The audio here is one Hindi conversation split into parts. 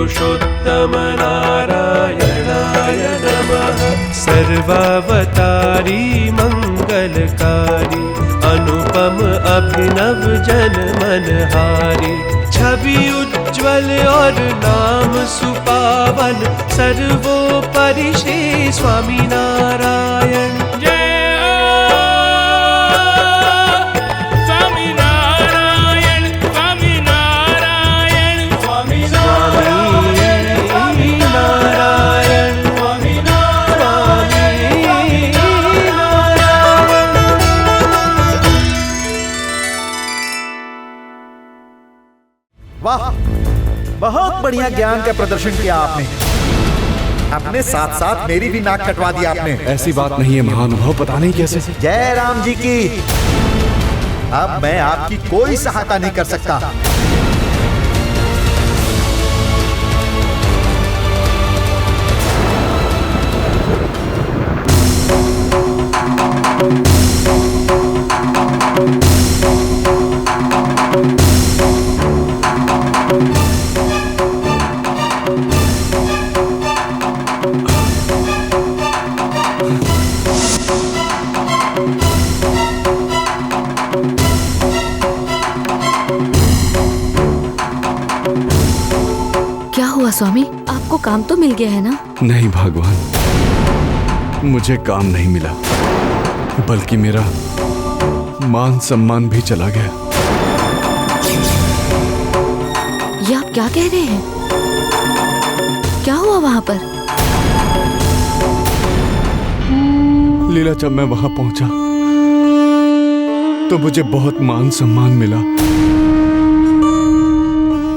पुरुषोत्तम नारायणाय नमः। सर्वावतारी मंगलकारी अनुपम अभिनव जन मनहारी। छवि उज्ज्वल और नाम सुपावन सर्वोपरि श्री स्वामी नारायण। वाह, बहुत बढ़िया ज्ञान का प्रदर्शन किया आपने। अपने साथ साथ मेरी भी नाक कटवा दी आपने। ऐसी बात नहीं है महानुभाव, पता नहीं कैसे। जय राम जी की। अब मैं आपकी कोई सहायता नहीं कर सकता। क्या हुआ स्वामी, आपको काम तो मिल गया है ना? नहीं भगवान, मुझे काम नहीं मिला, बल्कि मेरा मान सम्मान भी चला गया। ये आप क्या कह रहे हैं? क्या हुआ वहाँ पर? लीला, जब मैं वहां पहुंचा तो मुझे बहुत मान सम्मान मिला।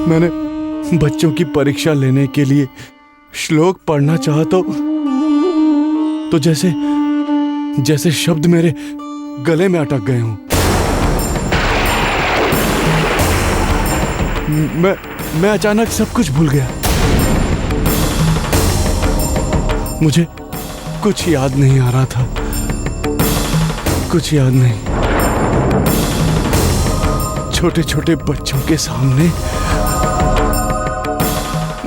मैंने बच्चों की परीक्षा लेने के लिए श्लोक पढ़ना चाहा तो जैसे जैसे शब्द मेरे गले में अटक गए हों। मैं अचानक सब कुछ भूल गया। मुझे कुछ याद नहीं आ रहा था, कुछ याद नहीं। छोटे छोटे बच्चों के सामने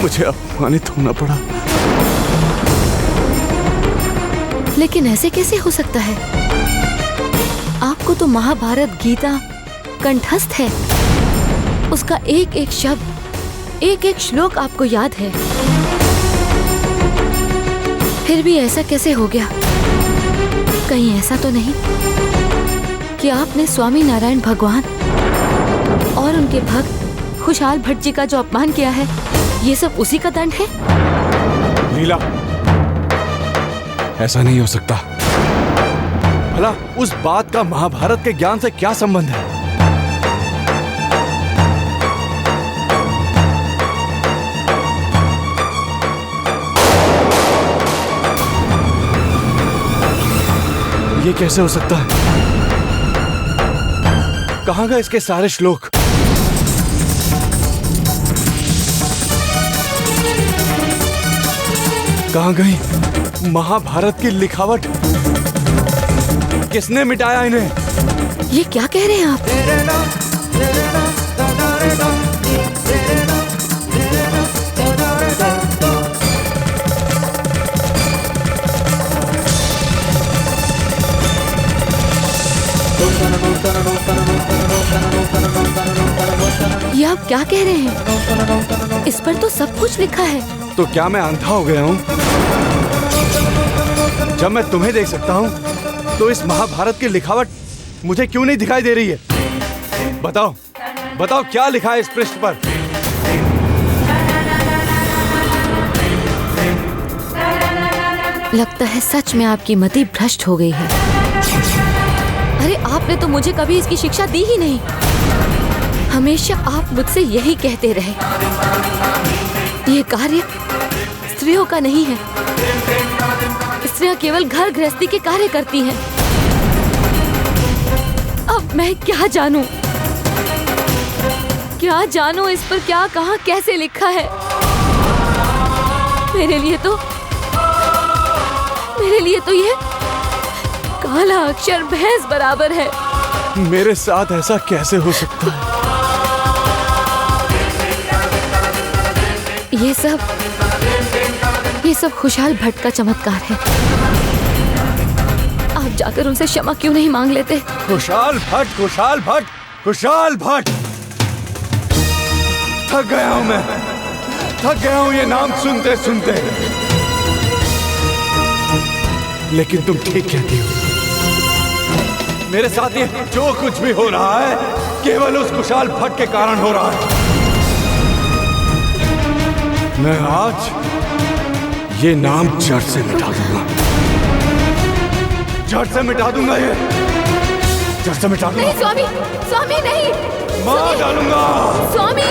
मुझे अपमानित होना पड़ा। लेकिन ऐसे कैसे हो सकता है? आपको तो महाभारत गीता कंठस्थ है, उसका एक एक शब्द, एक एक श्लोक आपको याद है। फिर भी ऐसा कैसे हो गया? कहीं ऐसा तो नहीं कि आपने स्वामी नारायण भगवान और उनके भक्त खुशहाल भट्ट जी का जो अपमान किया है, ये सब उसी का दंड है? लीला, ऐसा नहीं हो सकता। भला उस बात का महाभारत के ज्ञान से क्या संबंध है? ये कैसे हो सकता है? कहां गए इसके सारे श्लोक? कहां गई महाभारत की लिखावट? किसने मिटाया इन्हें? ये क्या कह रहे हैं आप? ये आप क्या कह रहे हैं? इस पर तो सब कुछ लिखा है। तो क्या मैं अंधा हो गया हूं? जब मैं तुम्हें देख सकता हूं तो इस महाभारत की लिखावट मुझे क्यों नहीं दिखाई दे रही है? बताओ, बताओ क्या लिखा है इस पृष्ठ पर? लगता है सच में आपकी मति भ्रष्ट हो गई है। अरे आपने तो मुझे कभी इसकी शिक्षा दी ही नहीं। हमेशा आप मुझसे यही कहते रहे, ये कार्य स्त्रियों का नहीं है, स्त्रियां केवल घर गृहस्थी के कार्य करती हैं। अब मैं क्या जानूं? क्या जानूं इस पर क्या कहां कैसे लिखा है? मेरे लिए तो ये काला अक्षर भैंस बराबर है। मेरे साथ ऐसा कैसे हो सकता है? ये सब खुशहाल भट्ट का चमत्कार है। आप जाकर उनसे क्षमा क्यों नहीं मांग लेते? खुशहाल भट्ट, खुशहाल भट्ट, खुशहाल भट्ट। थक गया हूं मैं, थक गया हूं ये नाम सुनते सुनते। लेकिन तुम ठीक कहती हो, मेरे साथ ये जो कुछ भी हो रहा है केवल उस खुशहाल भट्ट के कारण हो रहा है। मैं आज ये नाम जड़ से मिटा दूंगा, जड़ से मिटा दूंगा, ये जड़ से मिटा दूंगा। नहीं स्वामी, स्वामी नहीं, मार डालूंगा स्वामी।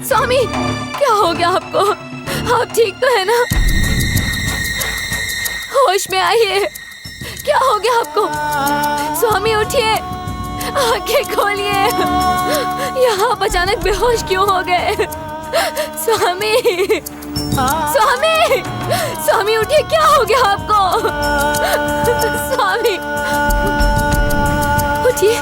स्वामी, क्या हो गया आपको? आप ठीक तो है ना? होश में आइए, क्या हो गया आपको? स्वामी उठिए, आंखें खोलिए। यहाँ आप अचानक बेहोश क्यों हो गए? स्वामी, स्वामी, स्वामी उठिए, क्या हो गया आपको? स्वामी उठिए।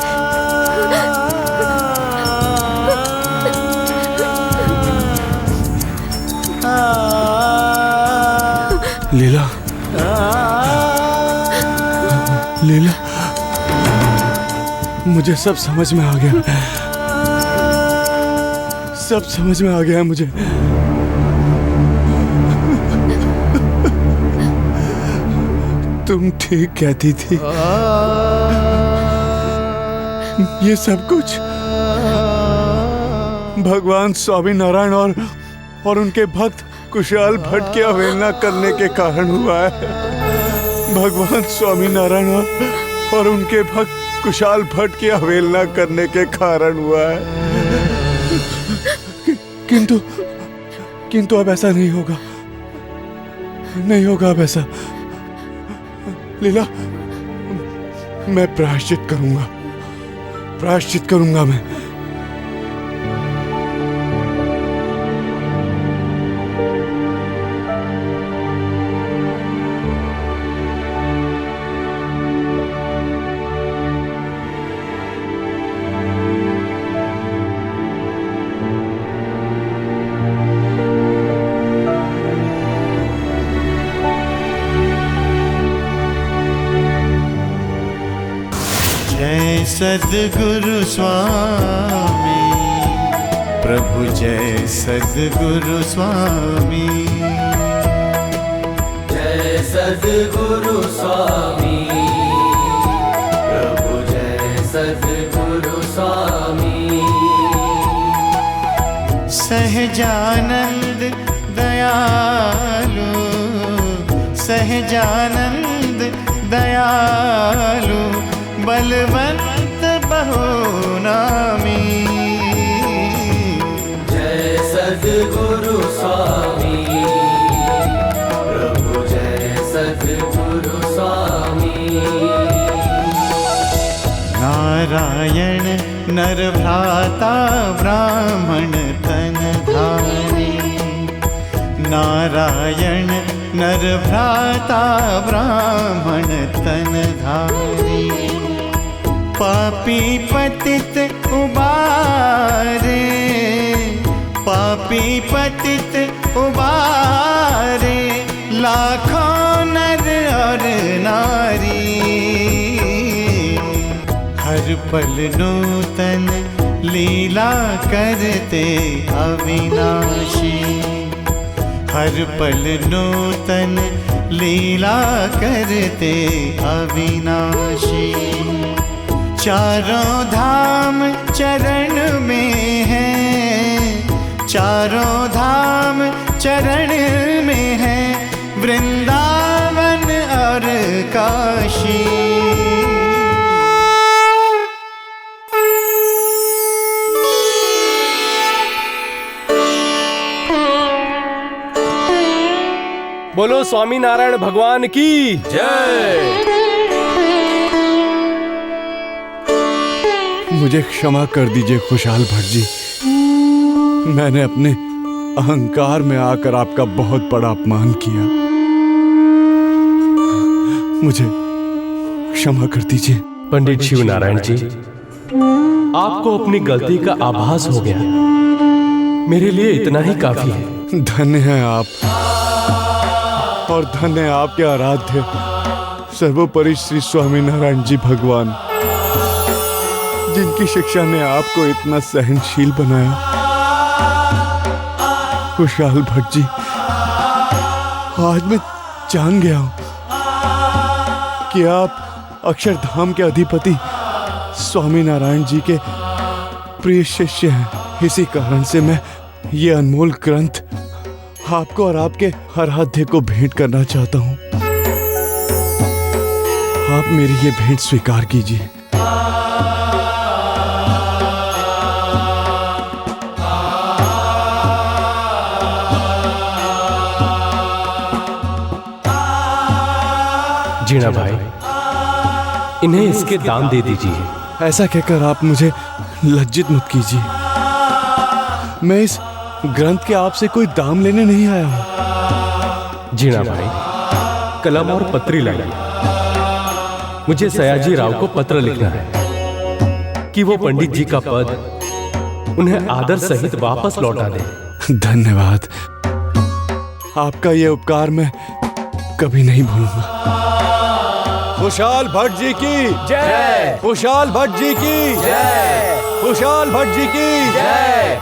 लीला, लीला, मुझे सब समझ में आ गया, सब समझ में आ गया है मुझे। तुम ठीक कहती थी, ये सब कुछ भगवान स्वामी नारायण और उनके भक्त खुशहाल भट्ट की अवहेलना करने के कारण हुआ है। भगवान स्वामी नारायण और उनके भक्त खुशहाल भट्ट की अवहेलना करने के कारण हुआ है। किंतु अब ऐसा नहीं होगा, नहीं होगा अब ऐसा। लीला, मैं प्रायश्चित करूंगा, प्रायश्चित करूंगा मैं। सद्गुरु स्वामी प्रभु, जय सद्गुरु स्वामी, जय सद्गुरु स्वामी प्रभु, जय सद्गुरु स्वामी। सहजानंद दयालु, सहजानंद दयालु, बलवंत बहुनामी। जय सद्गुरु स्वामी प्रभु, जय सद्गुरु स्वामी। नारायण नर भ्राता ब्राह्मण तन धारी, नारायण नर भ्राता ब्राह्मण तन धारी। पापी पतित उबारे, पापी पतित उबारे, लाखों नर और नारी। हर पल नूतन लीला करते अविनाशी, हर पल नूतन लीला करते अविनाशी। चारों धाम चरण में है, चारों धाम चरण में है, वृंदावन और काशी। बोलो स्वामी नारायण भगवान की जय। मुझे क्षमा कर दीजिए खुशहाल भट्ट जी, मैंने अपने अहंकार में आकर आपका बहुत बड़ा अपमान किया, मुझे क्षमा कर दीजिए। पंडित शिव नारायण जी, आपको अपनी गलती का आभास हो गया, मेरे लिए इतना ही काफी है। धन्य हैं आप, और धन्य है आपके आराध्य सर्वोपरि श्री स्वामी नारायण जी भगवान, जिनकी शिक्षा ने आपको इतना सहनशील बनाया। खुशहाल भट्ट जी, आज मैं जान गया हूं कि आप अक्षरधाम के अधिपति स्वामी नारायण जी के प्रिय शिष्य हैं। इसी कारण से मैं ये अनमोल ग्रंथ आपको और आपके आराध्य को भेंट करना चाहता हूं। आप मेरी ये भेंट स्वीकार कीजिए। जीना भाई, इन्हें इसके दाम दे दीजिए। ऐसा कहकर आप मुझे लज्जित मत कीजिए, मैं इस ग्रंथ के आपसे कोई दाम लेने नहीं आया हूं। जीना भाई, कलम और पत्री लाइए, मुझे सयाजी राव को पत्र लिखना है कि वो पंडित जी का पद उन्हें आदर सहित वापस लौटा दे। धन्यवाद, आपका ये उपकार मैं कभी नहीं भूलूंगा। खुशहाल भट्ट जी की जय, खुशहाल भट्ट जी की जय, खुशहाल भट्ट जी की जय।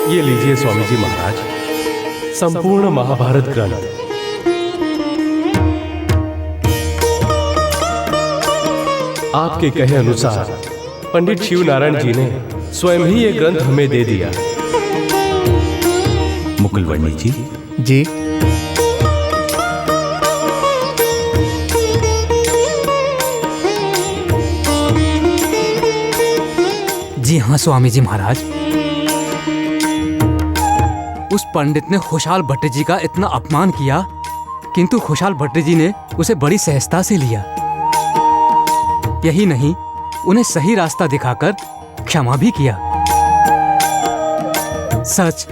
ये लीजिए स्वामी जी महाराज, संपूर्ण महाभारत ग्रंथ। आपके कहे अनुसार पंडित शिव नारायण जी ने स्वयं ही ये ग्रंथ हमें दे दिया। मुकुलवर्णी जी। जी। जी हाँ स्वामी जी महाराज, उस पंडित ने खुशहाल भट्ट जी का इतना अपमान किया, किंतु खुशहाल भट्ट जी ने उसे बड़ी सहजता से लिया। यही नहीं, उन्हें सही रास्ता दिखाकर क्षमा भी किया। सच,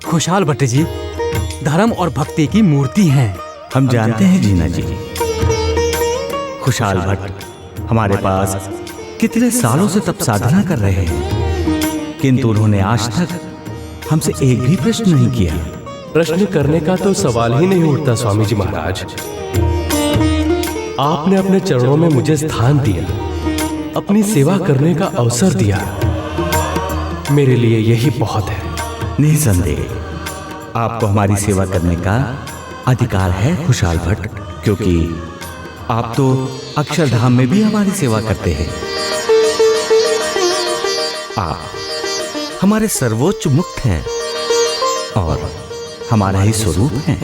खुशहाल भट्ट जी धर्म और भक्ति की मूर्ति हैं। हम जानते हैं जीना जी, खुशहाल भट्ट हमारे पास कितने सालों से तप साधना कर रहे हैं, किंतु उन्होंने आज तक हमसे एक भी प्रश्न नहीं किया। प्रश्न करने का तो सवाल ही नहीं उठता स्वामी जी महाराज। आपने अपने चरणों में मुझे स्थान दिया, अपनी सेवा करने का अवसर दिया, मेरे लिए यही बहुत है। निसंदेह आपको हमारी सेवा करने का अधिकार है खुशहाल भट्ट, क्योंकि आप तो अक्षरधाम में भी हमारी सेवा करते हैं। आप हमारे सर्वोच्च मुक्त हैं और हमारा ही स्वरूप है।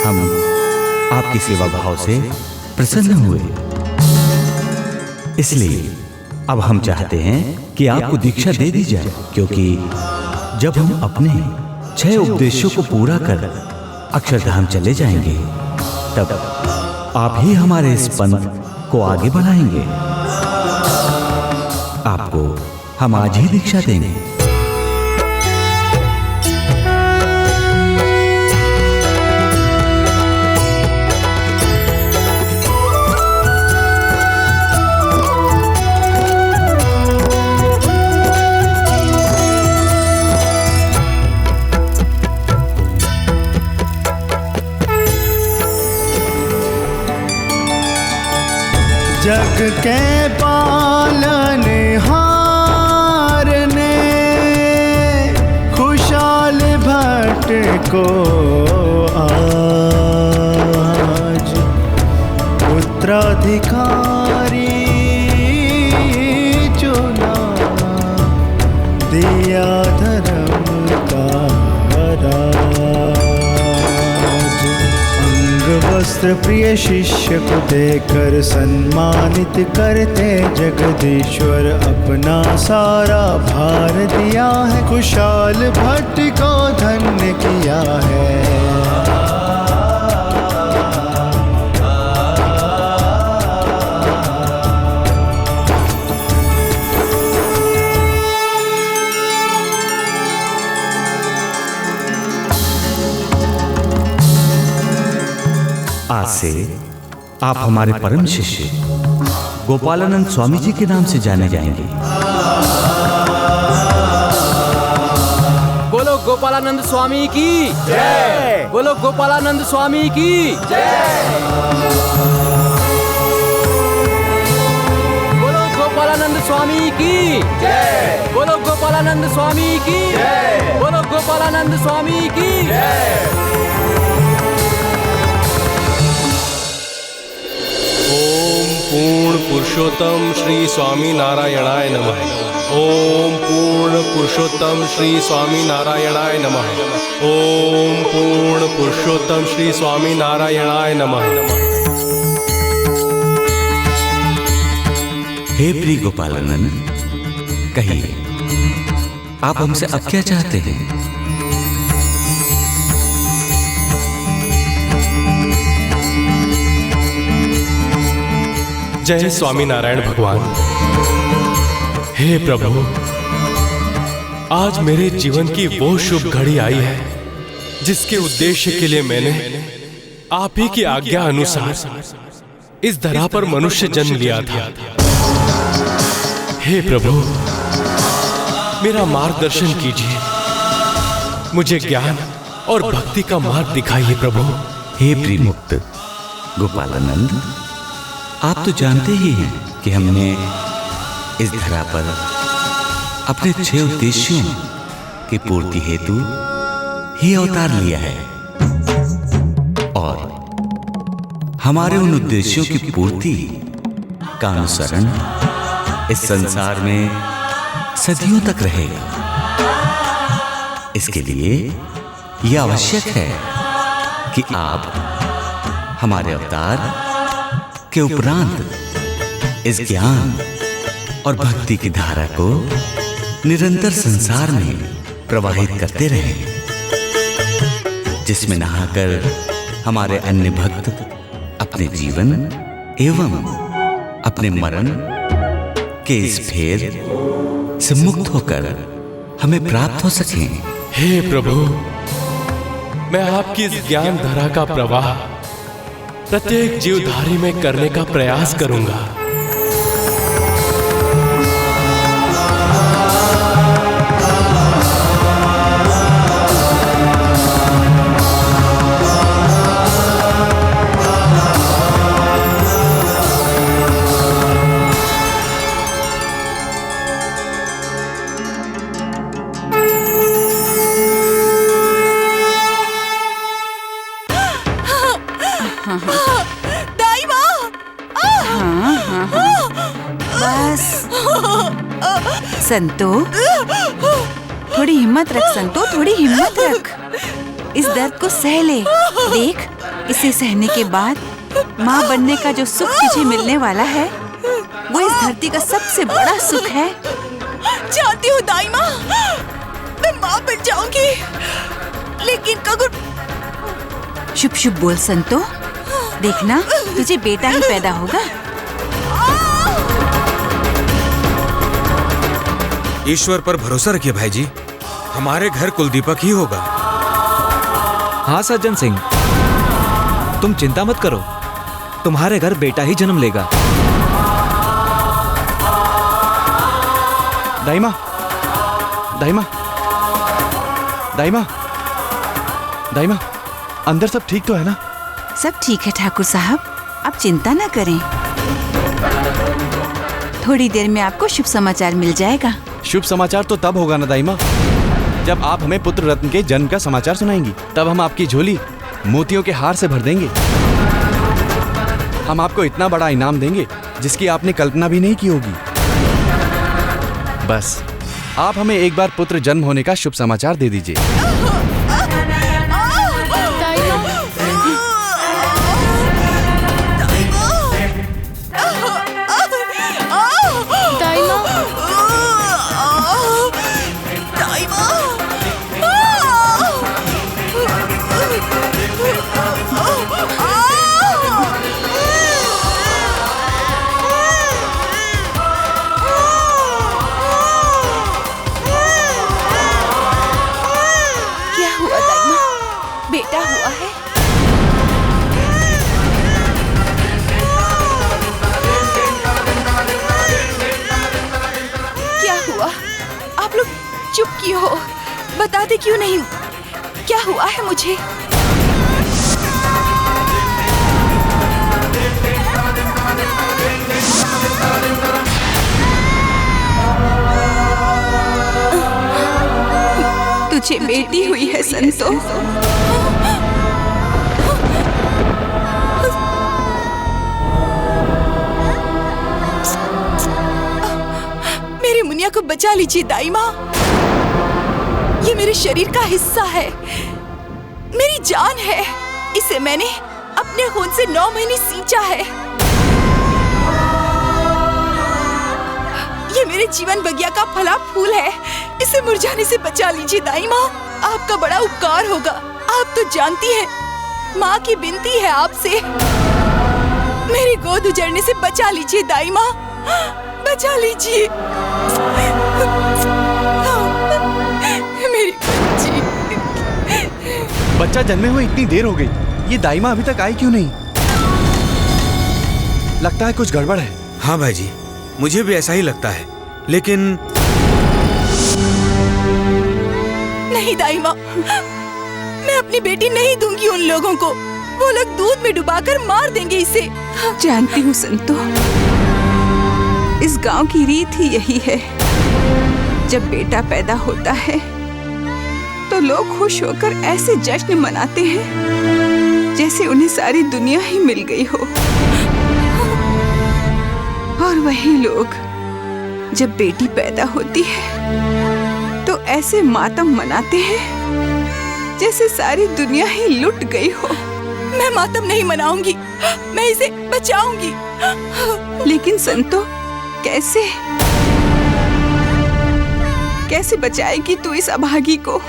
हम आपकी सेवा भाव से प्रसन्न हुए, इसलिए अब हम चाहते हैं कि आपको दीक्षा दे दी जाए, क्योंकि जब हम अपने 6 उपदेशों को पूरा कर अक्षरधाम चले जाएंगे, तब आप ही हमारे इस पंथ को आगे बढ़ाएंगे। आपको हम आज ही दीक्षा देंगे। जग के पालनहार ने खुशाल भट्ट को आज उत्तराधिकारी चुना, दिया धर्म का राज। अंग वस्त्र प्रिय शिष्य को देकर सम्मानित करते जगदीश्वर, अपना सारा भार दिया है, खुशाल भट्ट को धन्य किया है। आज से आप हमारे परम शिष्य गोपालानंद स्वामी जी के नाम से जाने जाएंगे। बोलो गोपालानंद स्वामी की जय। बोलो गोपालानंद स्वामी की जय। बोलो गोपालानंद स्वामी की जय। बोलो गोपालानंद स्वामी की जय। बोलो गोपालानंद स्वामी की जय। ओम पूर्ण पुरुषोत्तम श्री स्वामी नारायणाय नमः। ओम पूर्ण पुरुषोत्तम श्री स्वामी नारायणाय नमः। ओम पूर्ण पुरुषोत्तम श्री स्वामी नारायणाय नमः। हे प्रिय गोपालानंद, कहिए आप हमसे अब क्या चाहते हैं? जय स्वामी नारायण भगवान। हे प्रभु, आज मेरे जीवन की वो शुभ घड़ी आई है जिसके उद्देश्य के लिए मैंने आप ही की आज्ञा अनुसार इस धरा पर मनुष्य जन्म लिया था। हे प्रभु, मेरा मार्गदर्शन कीजिए, मुझे ज्ञान और भक्ति का मार्ग दिखाइए प्रभु। हे प्रिय मुक्त गोपालानंद, आप तो जानते ही हैं कि हमने इस धरा पर अपने 6 उद्देश्यों की पूर्ति हेतु ही अवतार लिया है, और हमारे उन उद्देश्यों की पूर्ति का अनुसरण इस संसार में सदियों तक रहेगा। इसके लिए यह आवश्यक है कि आप हमारे अवतार के उपरांत इस ज्ञान और भक्ति की धारा को निरंतर संसार में प्रवाहित करते रहें, जिसमें नहाकर हमारे अन्य भक्त अपने जीवन एवं अपने मरण के इस फेर से मुक्त होकर हमें प्राप्त हो सकें। हे प्रभु, मैं आपकी इस ज्ञान धारा का प्रवाह प्रत्येक जीवधारी में करने का प्रयास करूंगा। संतो, थोड़ी हिम्मत रख संतो, थोड़ी हिम्मत रख। इस दर्द को सह ले। देख, इसे सहने के बाद माँ बनने का जो सुख तुझे मिलने वाला है, वो इस धरती का सबसे बड़ा सुख है। चाहती हूँ दाई माँ, मैं माँ बन जाऊंगी, लेकिन अगर शुभ शुभ बोल संतो, देखना तुझे बेटा ही पैदा होगा। ईश्वर पर भरोसा रखिए भाई जी, हमारे घर कुलदीपक ही होगा। हाँ सज्जन सिंह, तुम चिंता मत करो, तुम्हारे घर बेटा ही जन्म लेगा। दाईमा, दाईमा, दाईमा, दाईमा, अंदर सब ठीक तो है ना? सब ठीक है ठाकुर साहब, आप चिंता न करें। थोड़ी देर में आपको शुभ समाचार मिल जाएगा। शुभ समाचार तो तब होगा ना दाई माँ, जब आप हमें पुत्र रत्न के जन्म का समाचार सुनाएंगी। तब हम आपकी झोली मोतियों के हार से भर देंगे। हम आपको इतना बड़ा इनाम देंगे जिसकी आपने कल्पना भी नहीं की होगी। बस आप हमें एक बार पुत्र जन्म होने का शुभ समाचार दे दीजिए। बेटा हुआ है। क्या हुआ? आप लोग चुप क्यों हो? बताते क्यों नहीं? क्या हुआ है मुझे? तुझे बेटी हुई है संतो। मेरी मुनिया को बचा लीजिए दाई माँ। ये मेरे शरीर का हिस्सा है, मेरी जान है। इसे मैंने अपने खून से 9 महीने सींचा है। ये मेरे जीवन बगिया का फला फूल है। इसे मुरझाने से बचा लीजिए दाई माँ। आपका बड़ा उपकार होगा। आप तो जानती हैं, माँ की विनती है आपसे। मेरी गोद उजड़ने से बचा लीजिए दाई माँ, बचा लीजिए मेरी बच्ची। बच्चा जन्मे हुए इतनी देर हो गई, ये दाई माँ अभी तक आई क्यों नहीं? लगता है कुछ गड़बड़ है। हाँ भाई जी, मुझे भी ऐसा ही लगता है, लेकिन नहीं दाई माँ, मैं अपनी बेटी नहीं दूंगी उन लोगों को। वो लोग दूध में डुबाकर मार देंगे इसे। जानती हूँ संतो, इस गांव की रीत ही यही है। जब बेटा पैदा होता है तो लोग खुश होकर ऐसे जश्न मनाते हैं जैसे उन्हें सारी दुनिया ही मिल गई हो। और वही लोग जब बेटी पैदा होती है तो ऐसे मातम मनाते हैं जैसे सारी दुनिया ही लुट गई हो। मैं मातम नहीं मनाऊंगी, मैं इसे बचाऊंगी। लेकिन संतो, कैसे कैसे बचाएगी तू इस अभागी को?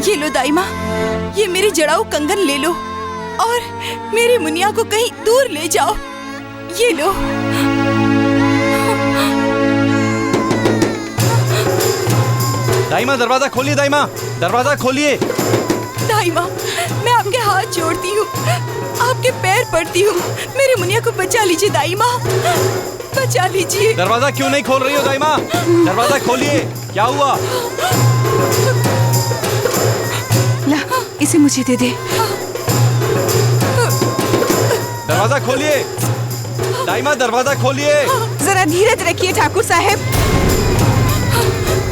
ये लो दाई माँ, ये मेरी जड़ाऊ कंगन ले लो और मेरी मुनिया को कहीं दूर ले जाओ। ये लो। दाई माँ दरवाजा खोलिए, दाई माँ दरवाजा खोलिए। दाई माँ, मैं आपके हाथ जोड़ती हूँ, आपके पैर पड़ती हूँ। मेरी मुनिया को बचा लीजिए दाई माँ, बचा लीजिए। दरवाजा क्यों नहीं खोल रही हो दाई माँ? दरवाजा खोलिए। क्या हुआ? ला, इसे मुझे दे दे। दरवाजा खोलिए दाई माँ, दरवाजा खोलिए। जरा धीरज रखिए ठाकुर साहब।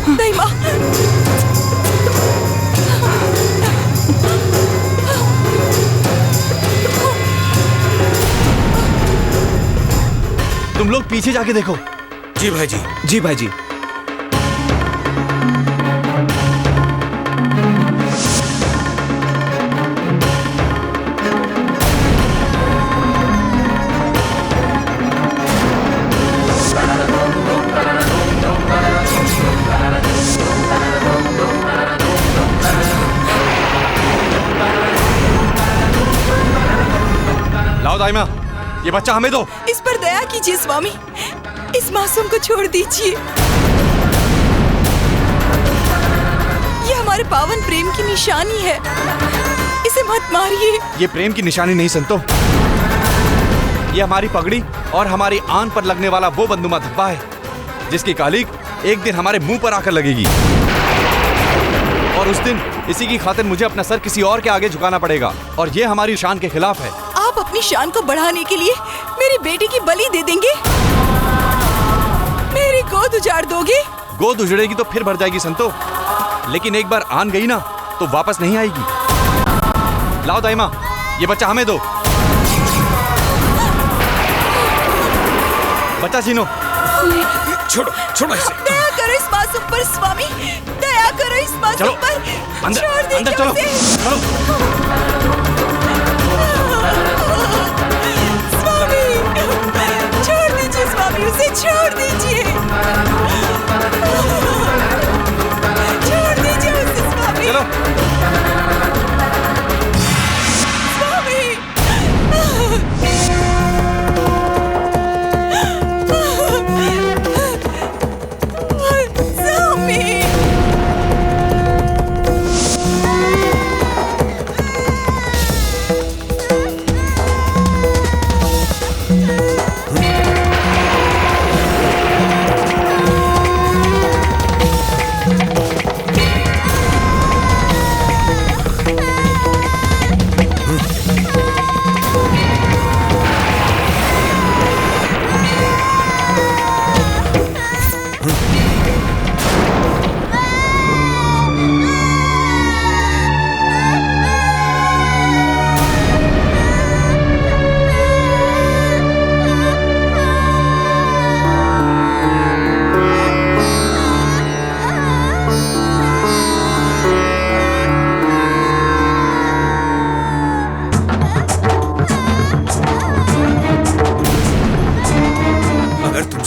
दाई माँ, तुम लोग पीछे जाके देखो। जी भाई जी। जी भाई जी। लाओ दाई माँ, ये बच्चा हमें दो। इस पर दया कीजिए स्वामी, इस मासूम को छोड़ दीजिए। ये हमारे पावन प्रेम की निशानी है, इसे मत मारिए। ये प्रेम की निशानी नहीं संतो, ये हमारी पगड़ी और हमारी आन पर लगने वाला वो बंदूमा धब्बा है जिसकी कालिक एक दिन हमारे मुंह पर आकर लगेगी। और उस दिन इसी की खातिर मुझे अपना सर किसी और के आगे झुकाना पड़ेगा, और ये हमारी शान के खिलाफ है। आप अपनी शान को बढ़ाने के लिए मेरी बेटी की बलि दे देंगे? मेरी गोद उजाड़ दोगे? गोद उजड़ेगी तो फिर भर जाएगी संतो, लेकिन एक बार आन गई ना तो वापस नहीं आएगी। लाओ दाई माँ, ये बच्चा हमें दो। बच्चा छीनो। छोड़ो छोड़ो इसे। दया करो इस मासूम पर स्वामी, दया करो इस मासूम पर। अंदर छोड़ दीजिए अंदर चलो, उसे। चलो। स्वामी, छोड़ दीजिए स्वामी, उसे छोड़ दीजिए। छोड़ दीजिए उसे स्वामी। चलो।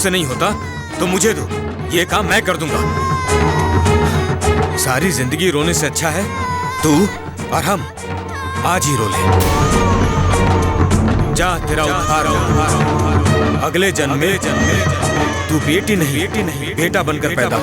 से नहीं होता तो मुझे दो, ये काम मैं कर दूंगा। सारी जिंदगी रोने से अच्छा है तू और हम आज ही रो ले। जा, तेरा उद्धार हो। अगले जन्म में तू बेटी नहीं बेटा बनकर पैदा हो।